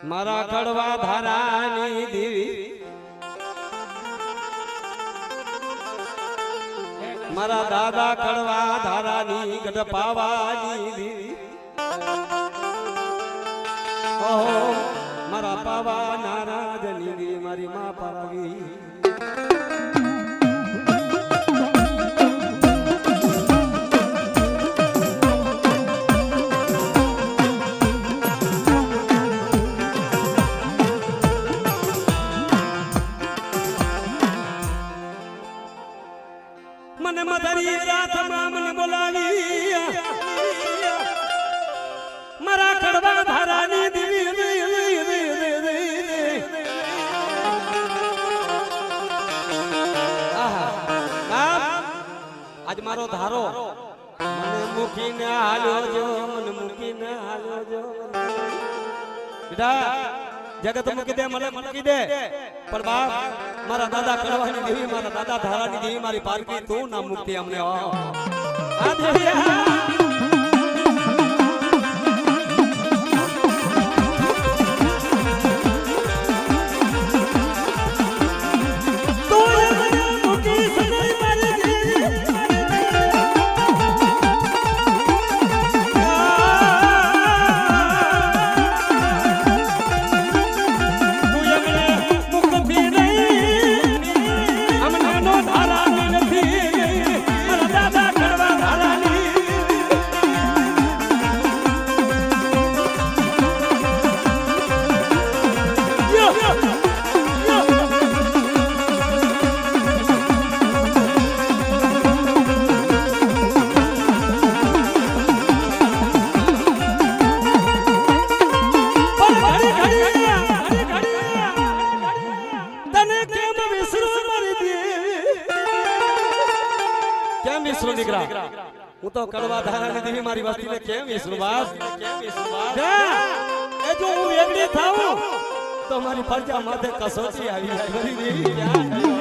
મારા કડવા ધારાની દેવી, મારા દાદા કડવા ધારાની ગઢપાવાની દેવી, ઓહો મારા પાવા નારાજની દેવી, મારી માં પાવી મને મધરી રાતમાં મને બોલાવી, મારા કડવા ધારાની દેવી, આજ મારો ધારો મને મૂકીને હાલ્યો જો, મને મૂકીને હાલ્યો જો બેટા, જગત મૂકી દે મને મૂકી દે, પણ બાપ મારા દાદા કડવાની દેવી, મારા દાદા ધારાની દેવી, મારી પારકી તું ના મુક્તિ અમને આ દેવી હું તો કડવા ધારાની દેવી મારી વસ્તીને કેમ વિસરું બાપ, એ જો હું વેગળી થાઉં તો મારી ફરજા માથે કસોટી આવી જાય.